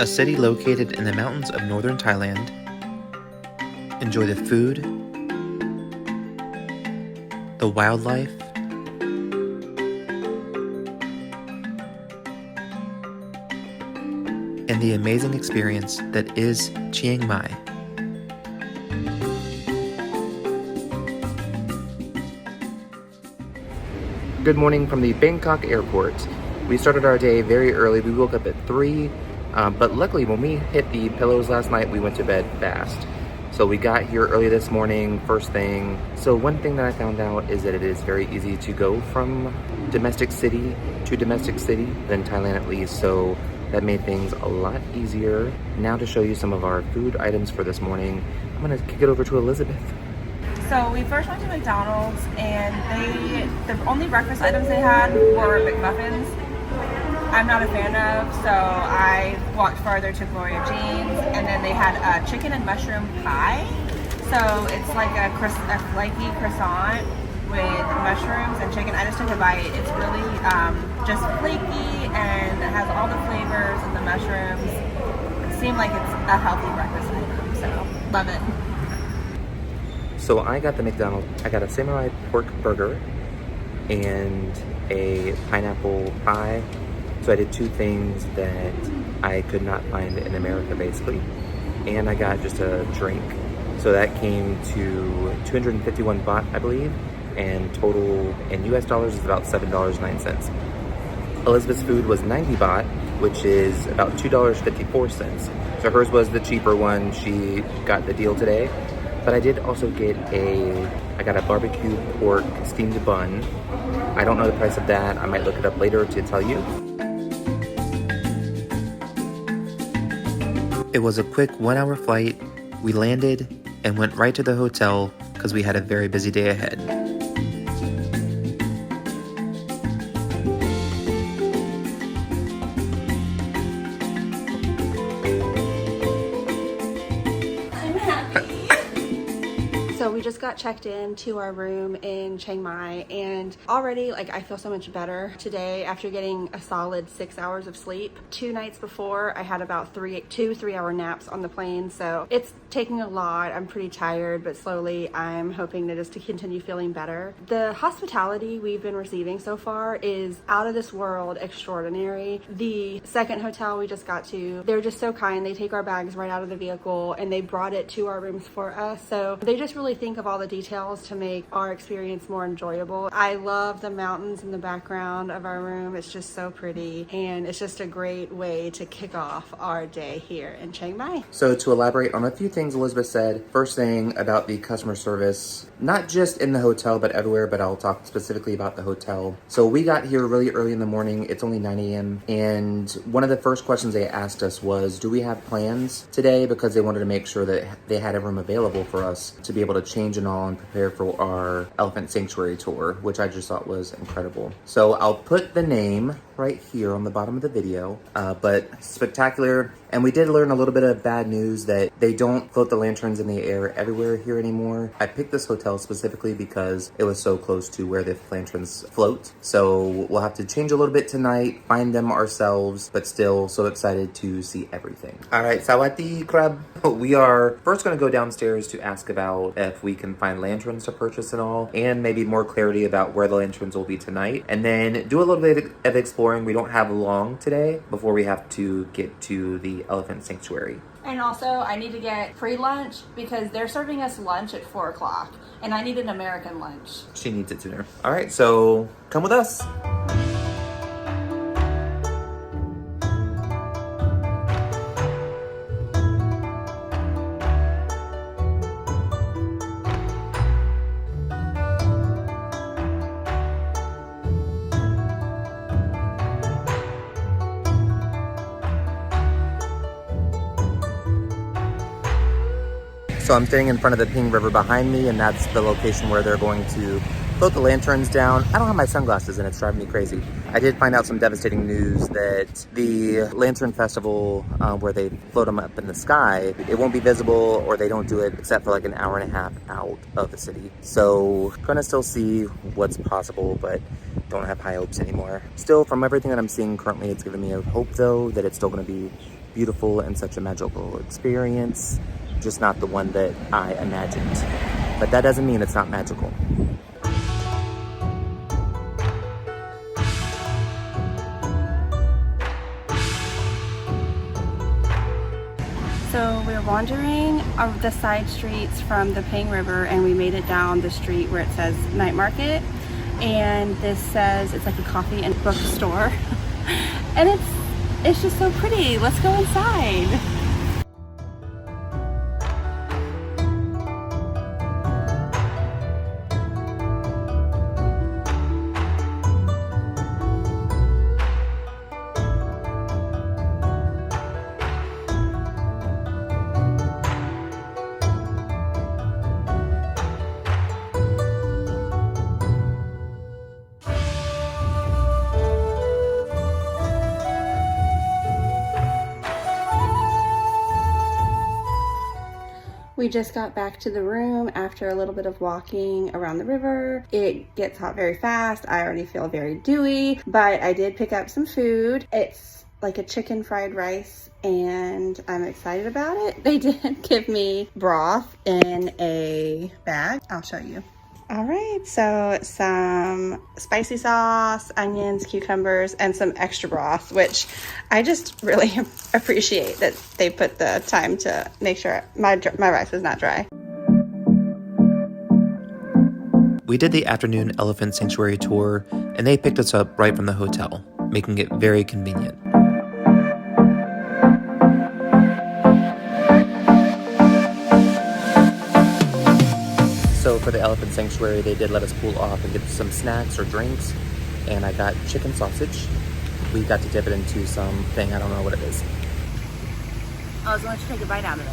a city located in the mountains of northern Thailand. Enjoy the food, the wildlife, and the amazing experience that is Chiang Mai. Good morning from the Bangkok airport. We started our day very early. We woke up at 3, but luckily when we hit the pillows last night, we went to bed fast. So we got here early this morning, first thing. So one thing that I found out is that it is very easy to go from domestic city to domestic city, than Thailand at least. So that made things a lot easier. Now to show you some of our food items for this morning, I'm gonna kick it over to Elizabeth. So we first went to McDonald's and the only breakfast items they had were McMuffins. I'm not a fan of, so I walked farther to Gloria Jean's, and then they had a chicken and mushroom pie. So it's like a flaky croissant with mushrooms and chicken. I just took a bite. It's really just flaky and it has all the flavors and the mushrooms. It seemed like it's a healthy breakfast item, so love it. So I got the McDonald's, I got a samurai pork burger and a pineapple pie. So I did two things that I could not find in America basically. And I got just a drink. So that came to 251 baht, I believe, and total in US dollars is about $7.09. Elizabeth's food was 90 baht, which is about $2.54. So hers was the cheaper one. She got the deal today. But I did also get I got a barbecue pork steamed bun. I don't know the price of that. I might look it up later to tell you. It was a quick 1-hour flight. We landed and went right to the hotel because we had a very busy day ahead. So we just got checked in to our room in Chiang Mai, and already I feel so much better today after getting a solid 6 hours of sleep. 2 nights before I had about 2 3-hour naps on the plane, so it's taking a lot. I'm pretty tired, but slowly I'm hoping to continue feeling better. The hospitality we've been receiving so far is out of this world extraordinary. The second hotel we just got to, they're just so kind. They take our bags right out of the vehicle and they brought it to our rooms for us. So they just really think of all the details to make our experience more enjoyable. I love the mountains in the background of our room. It's just so pretty, and it's just a great way to kick off our day here in Chiang Mai. So to elaborate on a few things Elizabeth said, first thing about the customer service, not just in the hotel but everywhere, but I'll talk specifically about the hotel. So we got here really early in the morning. It's only 9 a.m. and one of the first questions they asked us was, do we have plans today? Because they wanted to make sure that they had a room available for us to be able to change and all and prepare for our elephant sanctuary tour, which I just thought was incredible. So I'll put the name right here on the bottom of the video, but spectacular. And we did learn a little bit of bad news that they don't float the lanterns in the air everywhere here anymore. I picked this hotel specifically because it was so close to where the lanterns float. So we'll have to change a little bit tonight, find them ourselves, but still so excited to see everything. All right, Sawati Krab. We are first gonna go downstairs to ask about if we can find lanterns to purchase and all, and maybe more clarity about where the lanterns will be tonight. And then do a little bit of exploring. We don't have long today before we have to get to the elephant sanctuary. And also I need to get free lunch because they're serving us lunch at 4 o'clock and I need an American lunch. She needs it sooner. All right, so come with us. So I'm standing in front of the Ping River behind me, and that's the location where they're going to float the lanterns down. I don't have my sunglasses and it's driving me crazy. I did find out some devastating news that the Lantern Festival, where they float them up in the sky, it won't be visible, or they don't do it except for like an hour and a half out of the city. So gonna still see what's possible, but don't have high hopes anymore. Still, from everything that I'm seeing currently, it's giving me a hope though that it's still gonna be beautiful and such a magical experience, just not the one that I imagined. But that doesn't mean it's not magical. So we're wandering the side streets from the Peng River, and we made it down the street where it says night market, and this says it's like a coffee and bookstore. And it's just so pretty. Let's go inside. We just got back to the room after a little bit of walking around the river. It gets hot very fast. I already feel very dewy, but I did pick up some food. It's like a chicken fried rice, and I'm excited about it. They did give me broth in a bag. I'll show you. All right, so some spicy sauce, onions, cucumbers, and some extra broth, which I just really appreciate that they put the time to make sure my rice was not dry. We did the afternoon elephant sanctuary tour, and they picked us up right from the hotel, making it very convenient. So for the elephant sanctuary, they did let us cool off and get some snacks or drinks, and I got chicken sausage. We got to dip it into something, I don't know what it is. I was going to take a bite out of it.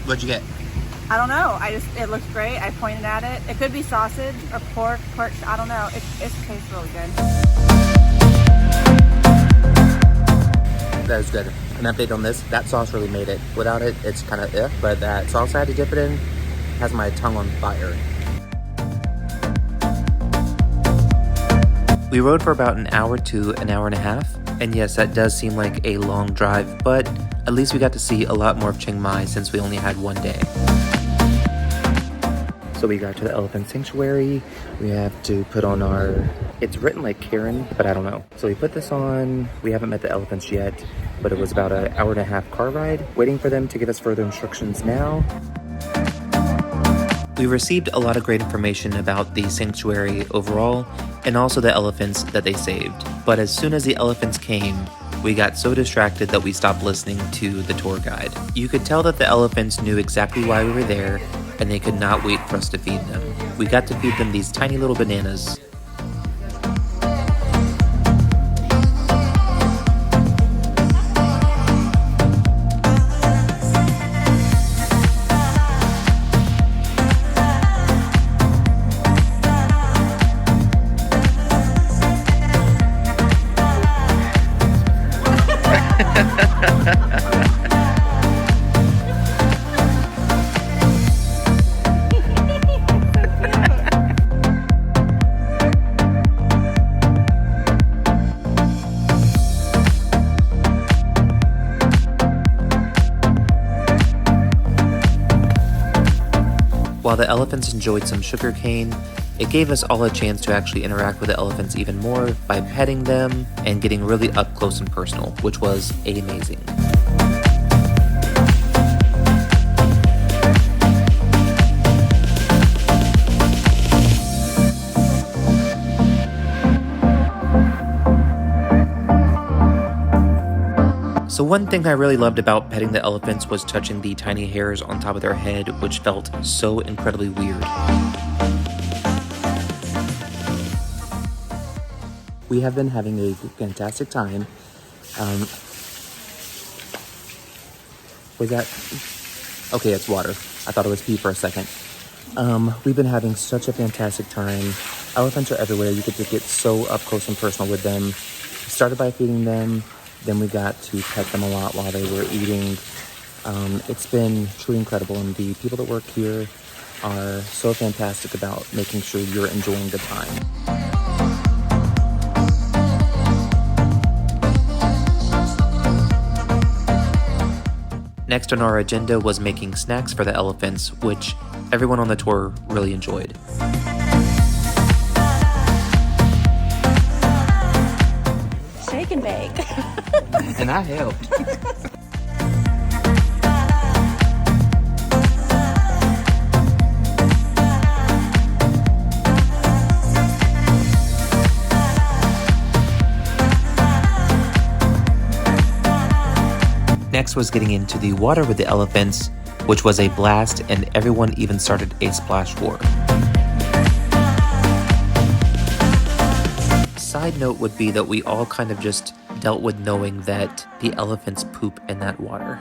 What'd you get? I don't know. It looks great. I pointed at it. It could be sausage or pork, I don't know. It tastes really good. That was good. An update on this, that sauce really made it. Without it, it's kind of but that sauce I had to dip it in has my tongue on fire. We rode for about an hour to an hour and a half, and yes, that does seem like a long drive, but at least we got to see a lot more of Chiang Mai since we only had one day. So we got to the elephant sanctuary. We have to put on it's written like Karen, but I don't know. So we put this on. We haven't met the elephants yet, but it was about an hour and a half car ride, waiting for them to give us further instructions now. We received a lot of great information about the sanctuary overall, and also the elephants that they saved. But as soon as the elephants came, we got so distracted that we stopped listening to the tour guide. You could tell that the elephants knew exactly why we were there, and they could not wait for us to feed them. We got to feed them these tiny little bananas. While the elephants enjoyed some sugar cane, it gave us all a chance to actually interact with the elephants even more by petting them and getting really up close and personal, which was amazing. So one thing I really loved about petting the elephants was touching the tiny hairs on top of their head, which felt so incredibly weird. We have been having a fantastic time. Was that? Okay, it's water. I thought it was pee for a second. We've been having such a fantastic time. Elephants are everywhere. You get to get so up close and personal with them. We started by feeding them. Then we got to pet them a lot while they were eating. It's been truly incredible, and the people that work here are so fantastic about making sure you're enjoying the time. Next on our agenda was making snacks for the elephants, which everyone on the tour really enjoyed. Shake and bake. And I helped. Next was getting into the water with the elephants, which was a blast, and everyone even started a splash war. Side note would be that we all kind of just dealt with knowing that the elephants poop in that water.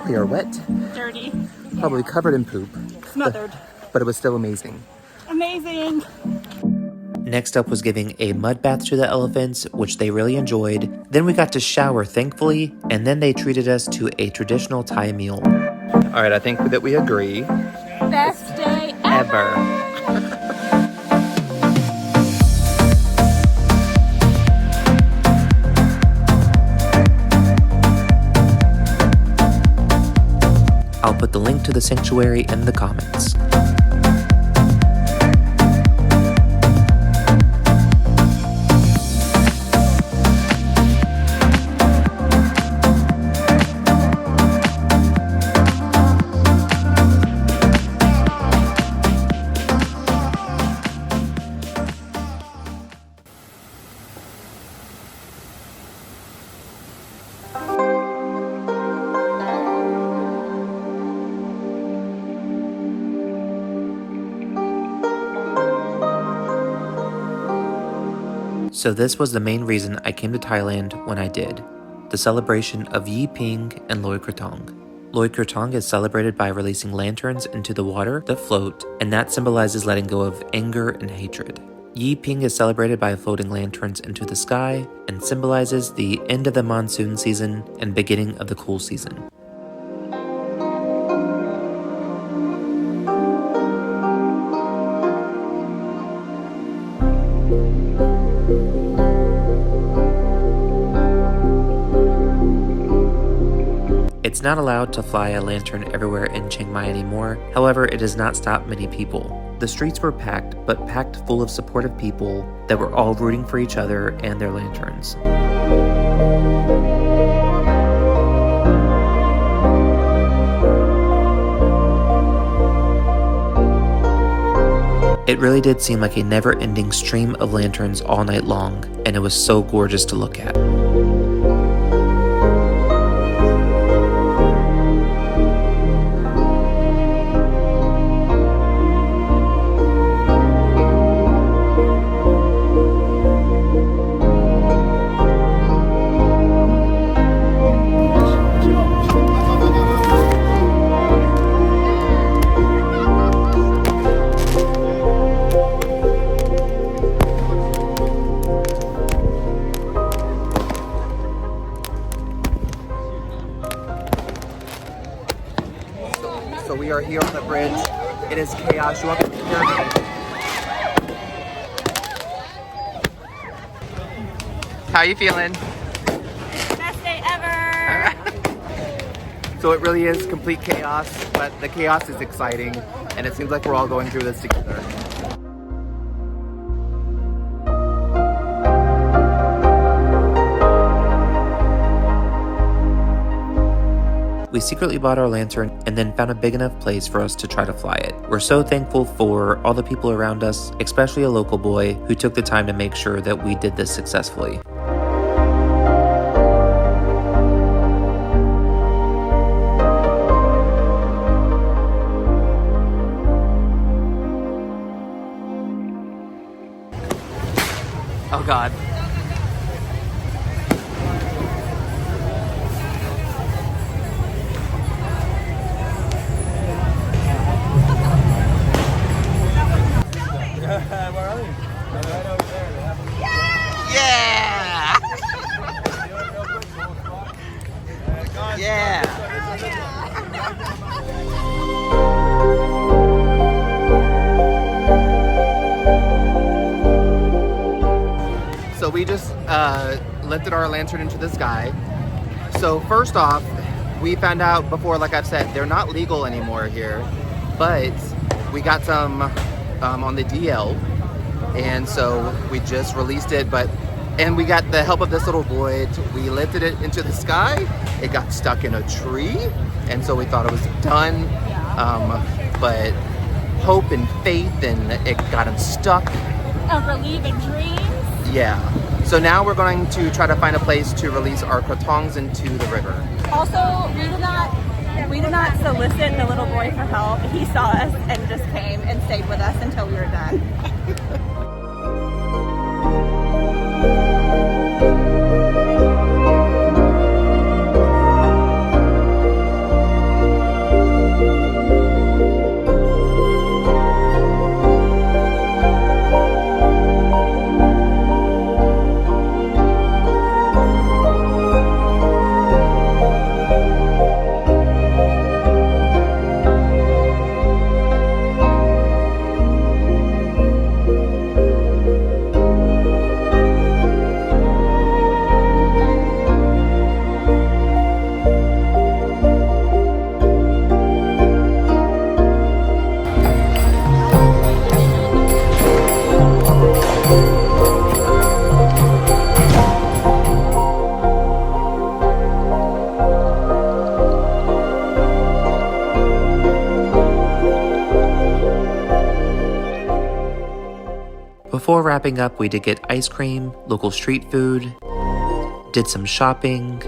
We are wet, Dirty. probably covered in poop, Smothered. but it was still amazing. Amazing. Next up was giving a mud bath to the elephants, which they really enjoyed. Then we got to shower, thankfully, and then they treated us to a traditional Thai meal. All right, I think that we agree. Best day ever. I'll put the link to the sanctuary in the comments. So this was the main reason I came to Thailand when I did, the celebration of Yi Peng and Loi Krathong. Loi Krathong is celebrated by releasing lanterns into the water that float, and that symbolizes letting go of anger and hatred. Yi Peng is celebrated by floating lanterns into the sky and symbolizes the end of the monsoon season and beginning of the cool season. It's not allowed to fly a lantern everywhere in Chiang Mai anymore, however, it does not stop many people. The streets were packed, but packed full of supportive people that were all rooting for each other and their lanterns. It really did seem like a never-ending stream of lanterns all night long, and it was so gorgeous to look at. So we are here on the bridge. It is chaos. You want to be here? How are you feeling? Best day ever. So it really is complete chaos, but the chaos is exciting, and it seems like we're all going through this together. We secretly bought our lantern and then found a big enough place for us to try to fly it. We're so thankful for all the people around us, especially a local boy who took the time to make sure that we did this successfully. Oh God. Yeah! Yeah! we just lifted our lantern into the sky. So first off, we found out before, like I've said, they're not legal anymore here, but we got some on the DL, and so we just released it, and we got the help of this little boy. We lifted it into the sky. It got stuck in a tree, and so we thought it was done. But hope and faith, and it got unstuck. A relief and dreams. Yeah. So now we're going to try to find a place to release our Krathongs into the river. Also, we did not solicit the little boy for help. He saw us and just came and stayed with us until we were done. Before wrapping up, we did get ice cream, local street food, did some shopping,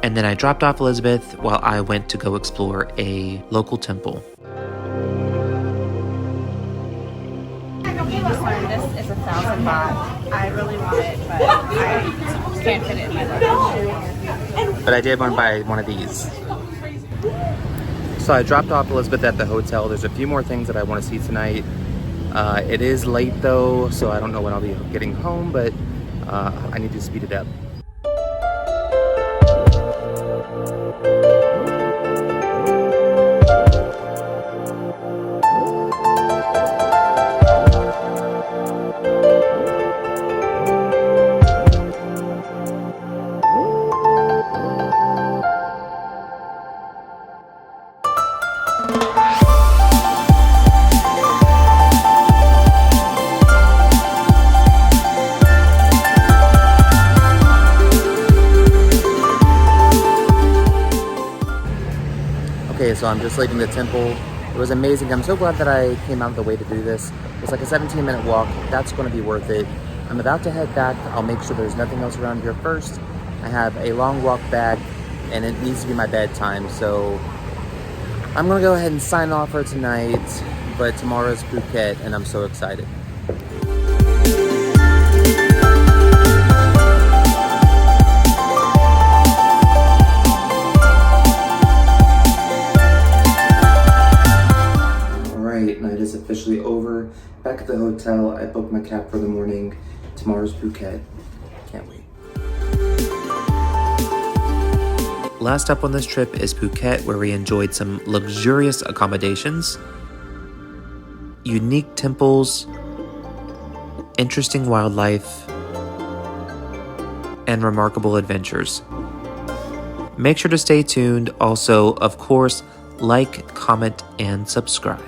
and then I dropped off Elizabeth while I went to go explore a local temple. This is 1,000 baht. I really want it, but I can't fit it in my luggage. But I did want to buy one of these. So I dropped off Elizabeth at the hotel. There's a few more things that I want to see tonight. It is late though, so I don't know when I'll be getting home, but I need to speed it up. Okay, so I'm just leaving the temple. It was amazing. I'm so glad that I came out of the way to do this. It's like a 17-minute walk. That's going to be worth it. I'm about to head back. I'll make sure there's nothing else around here first. I have a long walk back, and it needs to be my bedtime. So I'm going to go ahead and sign off for tonight. But tomorrow's Phuket, and I'm so excited. Night is officially over. Back at the hotel, I booked my cab for the morning. Tomorrow's Phuket. Can't wait. Last up on this trip is Phuket, where we enjoyed some luxurious accommodations, unique temples, interesting wildlife, and remarkable adventures. Make sure to stay tuned. Also, of course, like, comment, and subscribe.